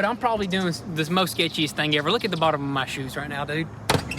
But I'm probably doing the most sketchiest thing ever. Look at the bottom of my shoes right now, dude.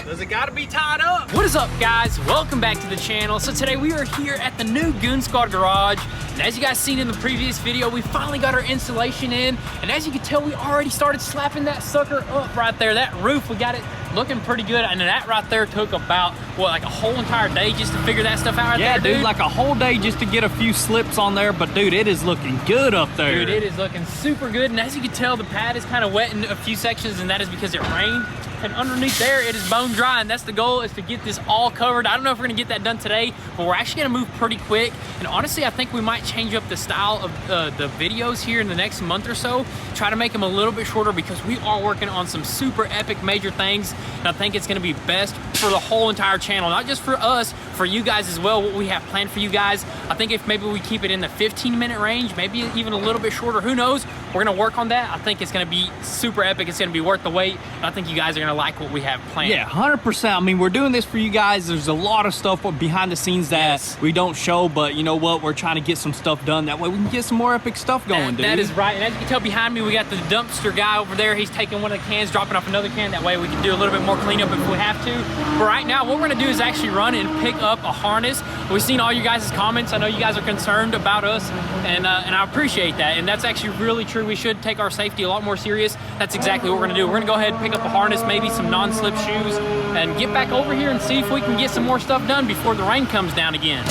Does it gotta be tied up? What is up, guys? Welcome back to the channel. So today we are here at the new Goonzquad garage. And as you guys seen in the previous video, we finally got our installation in. And as you can tell, we already started slapping that sucker up right there. That roof, we got it looking pretty good. And that right there took about, what, like a whole entire day just to figure that stuff out right there, dude? Yeah, dude, like a whole day just to get a few slips on there. But dude, it is looking good up there. Dude, it is looking super good. And as you can tell, the pad is kind of wet in a few sections, and that is because it rained. And underneath there, it is bone dry, and that's the goal, is to get this all covered. I don't know if we're gonna get that done today, but we're actually gonna move pretty quick. And honestly, I think we might change up the style of the videos here in the next month or so, try to make them a little bit shorter, because we are working on some super epic major things, and I think it's gonna be best for the whole entire channel, not just for us, for you guys as well, what we have planned for you guys. I think if maybe we keep it in the 15-minute range, maybe even a little bit shorter, who knows? We're gonna work on that. I think it's gonna be super epic. It's gonna be worth the wait. And I think you guys are gonna like what we have planned. Yeah, 100%. I mean, we're doing this for you guys. There's a lot of stuff behind the scenes that we don't show, but you know what? We're trying to get some stuff done. That way we can get some more epic stuff going, dude. That is right. And as you can tell behind me, we got the dumpster guy over there. He's taking one of the cans, dropping off another can. That way we can do a little bit more cleanup if we have to. But right now, what we're gonna do is actually run and pick up a harness. We've seen all you guys' comments. I know you guys are concerned about us, and I appreciate that. And that's actually really true. We should take our safety a lot more serious. That's exactly what we're gonna do. We're gonna go ahead and pick up a harness, maybe some non-slip shoes, and get back over here and see if we can get some more stuff done before the rain comes down again.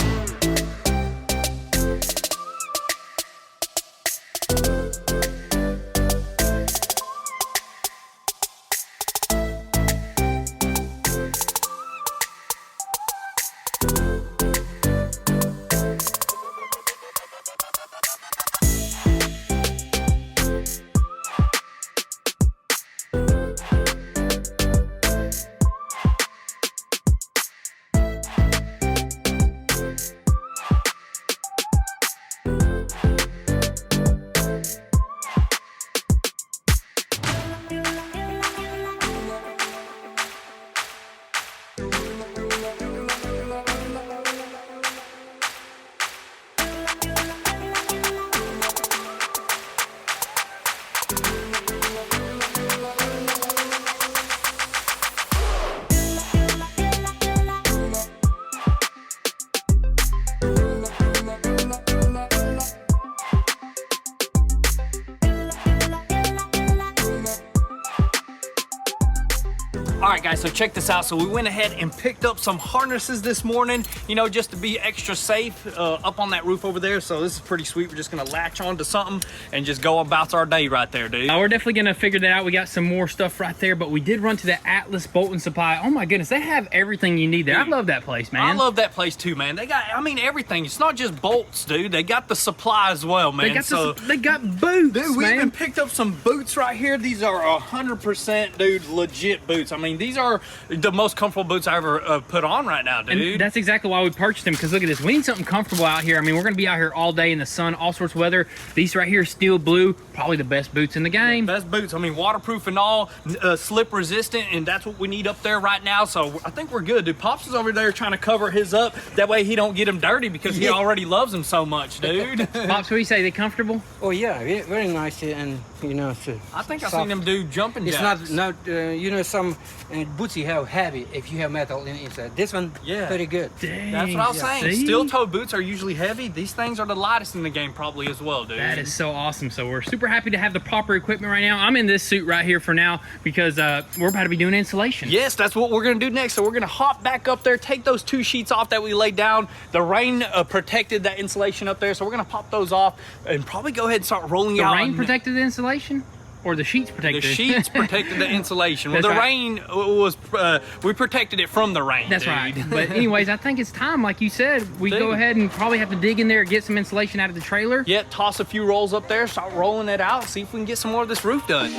All right, guys, so check this out. So we went ahead and picked up some harnesses this morning, you know, just to be extra safe up on that roof over there. So this is pretty sweet. We're just gonna latch onto something and just go about our day right there, dude. We're definitely gonna figure that out. We got some more stuff right there, but we did run to the Atlas Bolt and Supply. Oh my goodness, they have everything you need there. I love that place, man. I love that place too, man. They got, I mean, everything. It's not just bolts, dude. They got the supply as well, man. They got boots, dude, we man. even picked up some boots right here. These are 100%, dude, legit boots. I mean, these are the most comfortable boots I ever put on right now, dude. And that's exactly why we purchased them, because look at this. We need something comfortable out here. I mean, we're going to be out here all day in the sun, all sorts of weather. These right here, steel blue, probably the best boots in the game. Best boots. I mean, waterproof and all, slip resistant, and that's what we need up there right now. So I think we're good, dude. Pops is over there trying to cover his up. That way he don't get him dirty, because he already loves them so much, dude. Pops, what do you say? They comfortable? Oh yeah, very nice, and you know, I think I've seen them do jumping jacks. It's not you know, some boots you have heavy if you have metal inside. This one, pretty good. Dang, that's what I was saying. See? Steel-toed boots are usually heavy. These things are the lightest in the game probably as well, dude. That is so awesome. So we're super happy to have the proper equipment right now. I'm in this suit right here for now, because we're about to be doing installation. Yes, that's what we're gonna do next. So we're gonna hop back up there, take those 2 sheets off that we laid down. The rain protected that insulation up there, so we're gonna pop those off and probably go ahead and start rolling out. The rain protected the insulation? Or the sheets protected it? The sheets protected the insulation. Well, the rain was, we protected it from the rain. That's dude. right. But anyways, I think it's time, like you said, we go ahead and probably have to dig in there, get some insulation out of the trailer. Yeah, toss a few rolls up there, start rolling it out, see if we can get some more of this roof done.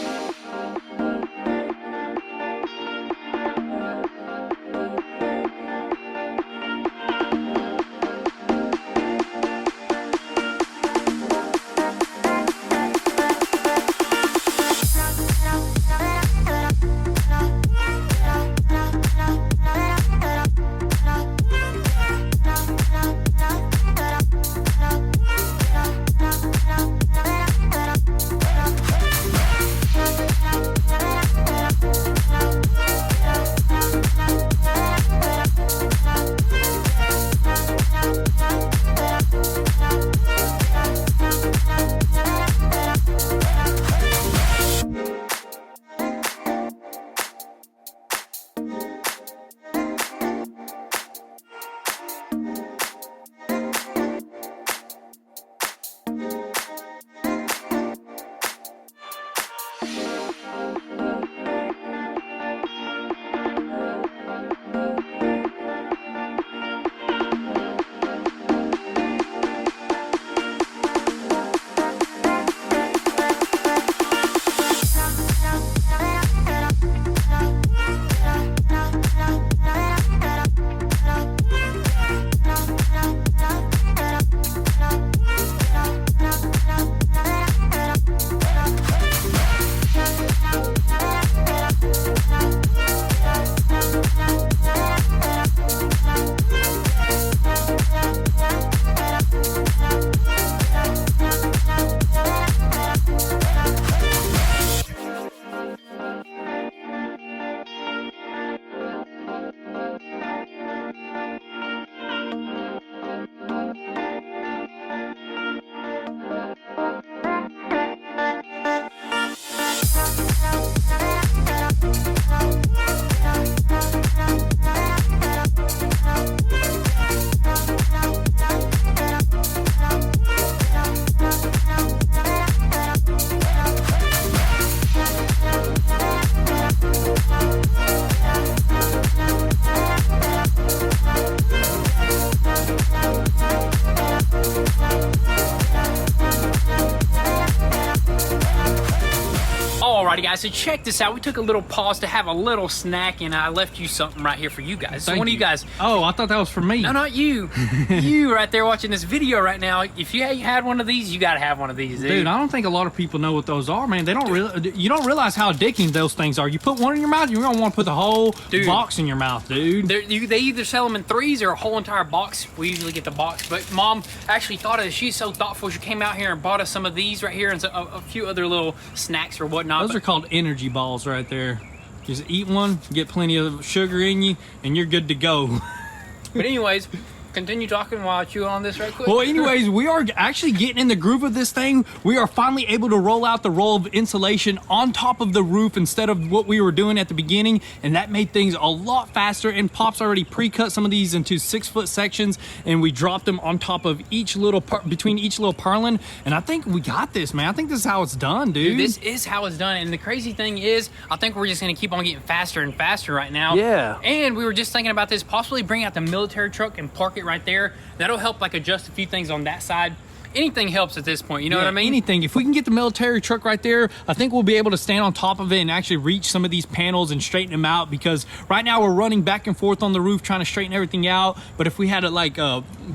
Alrighty guys, so check this out. We took a little pause to have a little snack, and I left you something right here for you guys. So one of you guys. Oh, I thought that was for me. No, not you. You right there watching this video right now. If you ain't had one of these, you gotta have one of these, dude. Dude, I don't think a lot of people know what those are, man. They don't really. You don't realize how addicting those things are. You put one in your mouth, you're gonna want to put the whole box in your mouth, dude. They either sell them in threes or a whole entire box. We usually get the box, but Mom actually thought of it. She's so thoughtful. She came out here and bought us some of these right here and a few other little snacks or whatnot. Those are called energy balls right there. Just eat one, get plenty of sugar in you, and you're good to go. But anyways, continue talking while I chew on this right quick. Well, anyways, we are actually getting in the groove of this thing. We are finally able to roll out the roll of insulation on top of the roof instead of what we were doing at the beginning, and that made things a lot faster. And Pop's already pre-cut some of these into 6-foot sections, and we dropped them on top of each little between each little purlin. And I think we got this, man. I think this is how it's done, dude. This is how it's done. And the crazy thing is, I think we're just gonna keep on getting faster and faster right now. Yeah. And we were just thinking about this, possibly bring out the military truck and park it right there. That'll help like adjust a few things on that side. Anything helps at this point, you know what I mean? Anything. If we can get the military truck right there, I think we'll be able to stand on top of it and actually reach some of these panels and straighten them out, because right now we're running back and forth on the roof trying to straighten everything out. But if we had it like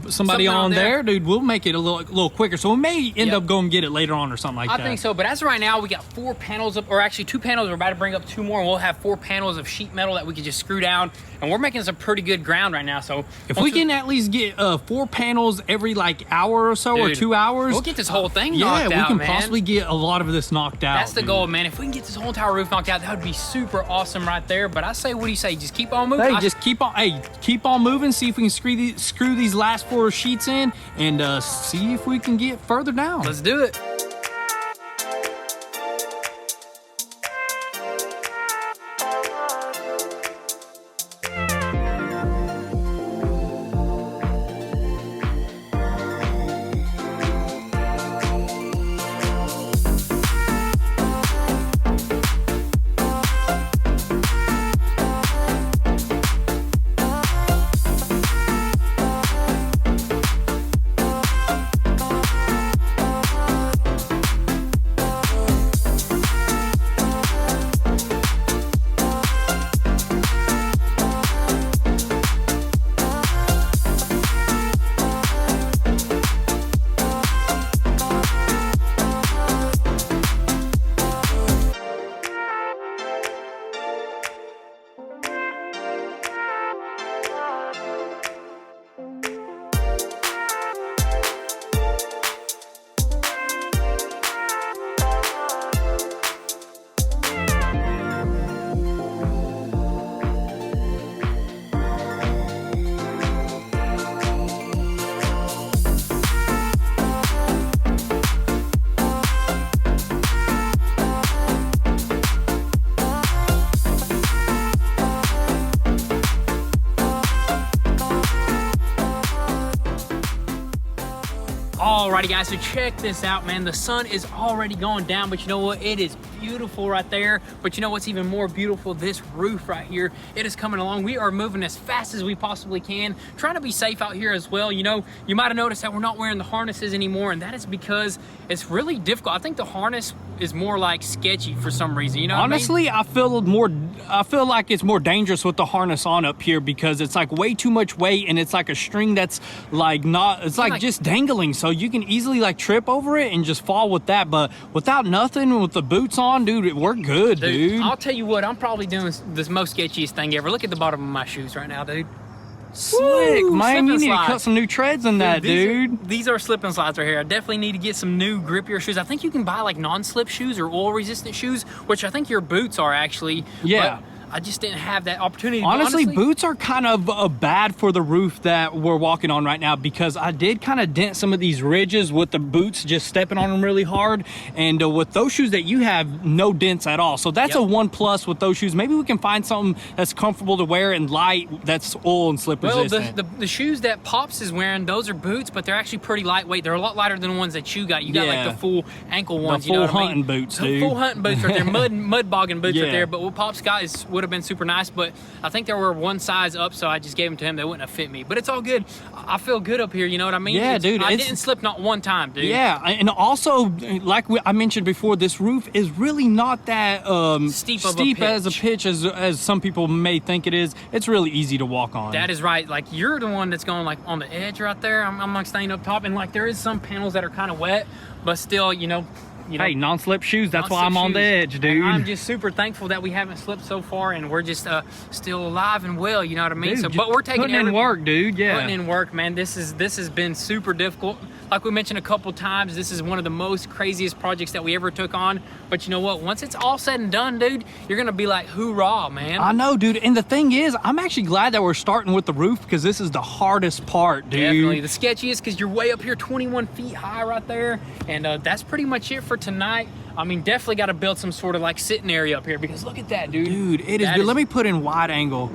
somebody on there, dude, we'll make it a little quicker. So we may end up going and get it later on or something like that. I think so. But as of right now, we got 4 panels up, or actually 2 panels. We're about to bring up 2 more, and we'll have 4 panels of sheet metal that we can just screw down. And we're making some pretty good ground right now. So if we can at least get 4 panels every like hour or so, or 2 hours, we'll get this whole thing knocked out, we can man. possibly get a lot of this knocked out. That's the goal, man. If we can get this whole entire roof knocked out, that would be super awesome right there. But I say, what do you say? Just keep on moving. Hey, just keep on moving. See if we can screw these last 4 sheets in, and see if we can get further down. Let's do it. Alrighty guys, so check this out, man. The sun is already going down, but you know what? It is beautiful right there. But you know what's even more beautiful? This roof right here. It is coming along. We are moving as fast as we possibly can, trying to be safe out here as well. You know, you might have noticed that we're not wearing the harnesses anymore, and that is because it's really difficult. I think the harness is more like sketchy for some reason, you know what honestly, I mean? I feel like it's more dangerous with the harness on up here, because it's like way too much weight, and it's like a string that's like it's like just dangling, so you can easily like trip over it and just fall with that. But without nothing, with the boots on, dude, we're good, dude. I'll tell you what, I'm probably doing the most sketchiest thing ever. Look at the bottom of my shoes right now, dude. Slick, Woo, man. You need slides. to cut some new treads in that, dude. These are slip and slides right here. I definitely need to get some new grippier shoes. I think you can buy like non-slip shoes or oil resistant shoes, which I think your boots are actually. Yeah. But I just didn't have that opportunity. Honestly, boots are kind of bad for the roof that we're walking on right now, because I did kind of dent some of these ridges with the boots just stepping on them really hard. And with those shoes that you have, no dents at all. So that's a 1+ with those shoes. Maybe we can find something that's comfortable to wear and light, that's oil and slip resistant. Well, the shoes that Pops is wearing, those are boots, but they're actually pretty lightweight. They're a lot lighter than the ones that you got. You got like the full ankle ones. The full hunting boots, dude. Full hunting boots right there. Mud bogging boots right there. But what Pops got is would have been super nice, but I think they were one size up, so I just gave them to him. They wouldn't have fit me, but it's all good. I feel good up here, you know what I mean? Yeah, dude. I didn't slip not one time, dude. Yeah, and also, like I mentioned before, this roof is really not that steep as a pitch as some people may think it is. It's really easy to walk on. That is right. Like, you're the one that's going like on the edge right there. I'm like staying up top, and like there is some panels that are kind of wet, but still, you know, hey, non-slip shoes. That's why I'm on the edge, dude. And I'm just super thankful that we haven't slipped so far, and we're just still alive and well. You know what I mean? Dude, so, but we're taking putting in work, dude. Yeah, putting in work, man. This has been super difficult. Like we mentioned a couple times, this is one of the most craziest projects that we ever took on. But you know what? Once it's all said and done, dude, you're gonna be like, hoorah, man. I know, dude. And the thing is, I'm actually glad that we're starting with the roof, because this is the hardest part, dude. Definitely. The sketchiest, because you're way up here 21 feet high right there. And that's pretty much it for tonight. I mean, definitely got to build some sort of like sitting area up here, because look at that, dude. Dude, it is good. Let me put in wide angle.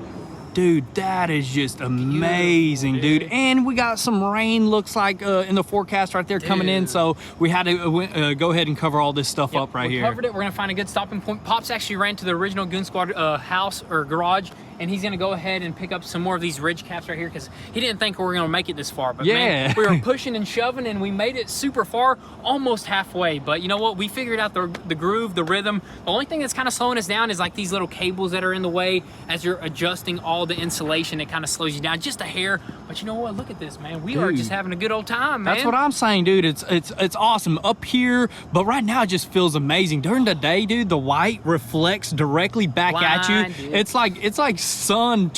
Dude, that is just amazing, dude. And we got some rain, looks like, in the forecast right there coming in. So we had to go ahead and cover all this stuff up right here. We covered it. We're going to find a good stopping point. Pops actually ran to the original Goonzquad house or garage, and he's going to go ahead and pick up some more of these ridge caps right here, because he didn't think we were going to make it this far. But man, we were pushing and shoving, and we made it super far, almost halfway. But you know what? We figured out the groove, the rhythm. The only thing that's kind of slowing us down is like these little cables that are in the way as you're adjusting all the insulation. It kind of slows you down just a hair. But you know what? Look at this, man. We are just having a good old time, man. That's what I'm saying, dude. It's awesome up here, but right now it just feels amazing. During the day, dude, the white reflects directly back at you. Dude. It's like sun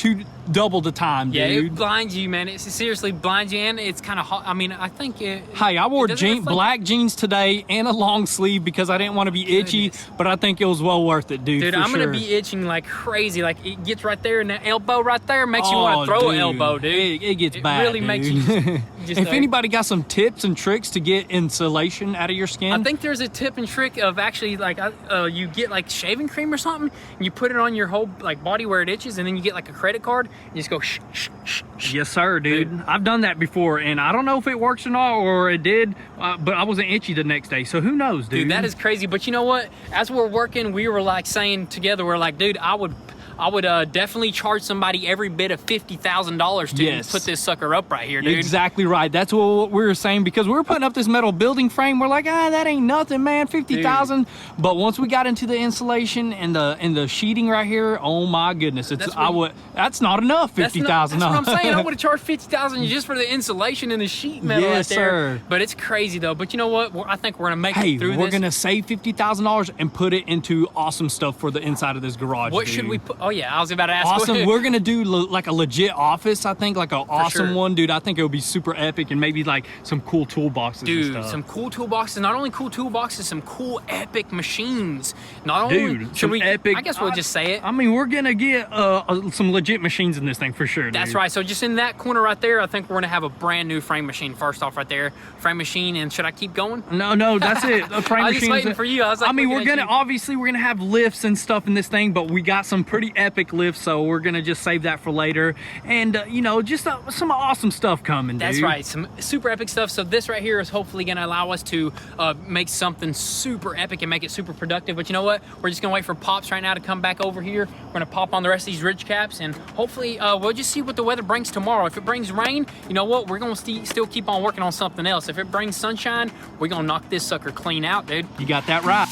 double the time, dude. Yeah, it blinds you, man. It seriously blinds you, and it's kind of hot. I mean, I think it... Hey, I wore black jeans today and a long sleeve because I didn't want to be itchy, but I think it was well worth it, dude. Dude, I'm going to be itching like crazy. Like, it gets right there, and that elbow right there makes you want to throw an elbow, dude. It gets bad, really dude. makes you just if anybody got some tips and tricks to get insulation out of your skin... I think there's a tip and trick of actually, like, you get, like, shaving cream or something, and you put it on your whole, like, body where it itches, and then you get, like, a credit card, and you just go shh, shh, shh, shh. Yes, sir, dude. I've done that before, and I don't know if it works or not, or it did, but I wasn't itchy the next day, so who knows, dude? Dude, that is crazy. But you know what? As we're working, we were, like, saying together, we're like, dude, I would definitely charge somebody every bit of $50,000 to put this sucker up right here, dude. Exactly right. That's what we were saying, because we were putting up this metal building frame. We're like, that ain't nothing, man. 50,000. But once we got into the insulation and the sheeting right here, oh my goodness, that's not enough. 50,000. That's what I'm saying. I would have charged 50,000 just for the insulation and the sheet metal right there. Sir. But it's crazy though. But you know what? I think we're gonna make it through this. We're gonna save $50,000 and put it into awesome stuff for the inside of this garage. What should we put? Oh yeah, I was about to ask. Awesome. We're gonna do like a legit office. I think like an awesome one, dude. I think it would be super epic, and maybe like some cool toolboxes. Dude, and stuff. some cool toolboxes. Not only cool toolboxes, some cool epic machines. Not only should we epic. I guess we'll just say it. I mean, we're gonna get some legit machines in this thing for sure. That's right. So just in that corner right there, I think we're gonna have a brand new frame machine. First off, right there, frame machine. And should I keep going? No, that's it. A frame I was machine. just waiting for you. I was like, I mean, we're gonna have lifts and stuff in this thing, but we got some pretty epic lifts, so we're gonna just save that for later. And you know, just some awesome stuff coming. That's dude. right. Some super epic stuff. So this right here is hopefully gonna allow us to make something super epic and make it super productive. But you know what? We're just gonna wait for Pops right now to come back over here. We're gonna pop on the rest of these ridge caps, and hopefully we'll just see what the weather brings tomorrow. If it brings rain, you know what? We're gonna still keep on working on something else. If it brings sunshine, we're gonna knock this sucker clean out, dude. You got that right.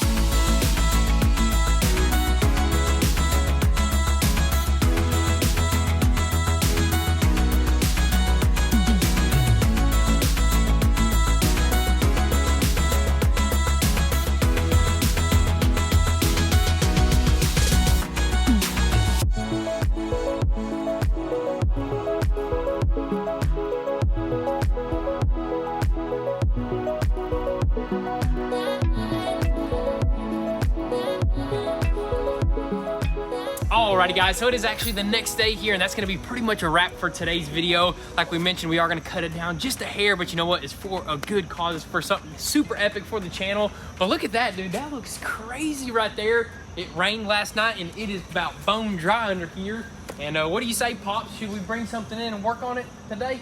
Alrighty guys, so it is actually the next day here, and that's gonna be pretty much a wrap for today's video. Like we mentioned, we are gonna cut it down just a hair, but you know what? It's for a good cause. It's for something super epic for the channel. But look at that, dude. That looks crazy right there. It rained last night, and it is about bone dry under here. And what do you say, Pops? Should we bring something in and work on it today?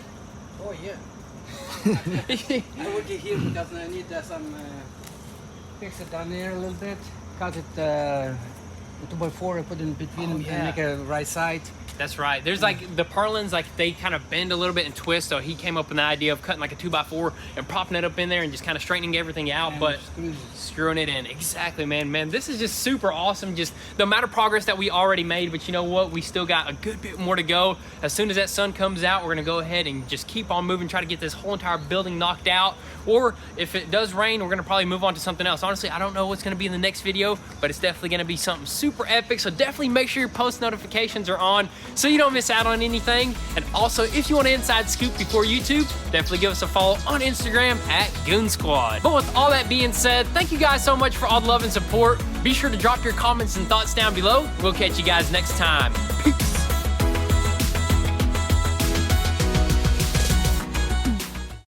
Oh yeah. I will get here because I need some fix it down there a little bit, because it 2x4, I put in between yeah. and make a right side. That's right. There's like the purlins, like they kind of bend a little bit and twist. So he came up with the idea of cutting like a 2x4 and propping it up in there and just kind of straightening everything out, but screwing it in. Exactly, man. Man, this is just super awesome. Just the amount of progress that we already made, but you know what? We still got a good bit more to go. As soon as that sun comes out, we're gonna go ahead and just keep on moving, try to get this whole entire building knocked out. Or if it does rain, we're gonna probably move on to something else. Honestly, I don't know what's gonna be in the next video, but it's definitely gonna be something super epic. So definitely make sure your post notifications are on so you don't miss out on anything. And also, if you want an inside scoop before YouTube, definitely give us a follow on Instagram at Goonzquad. But with all that being said, thank you guys so much for all the love and support. Be sure to drop your comments and thoughts down below. We'll catch you guys next time. Peace.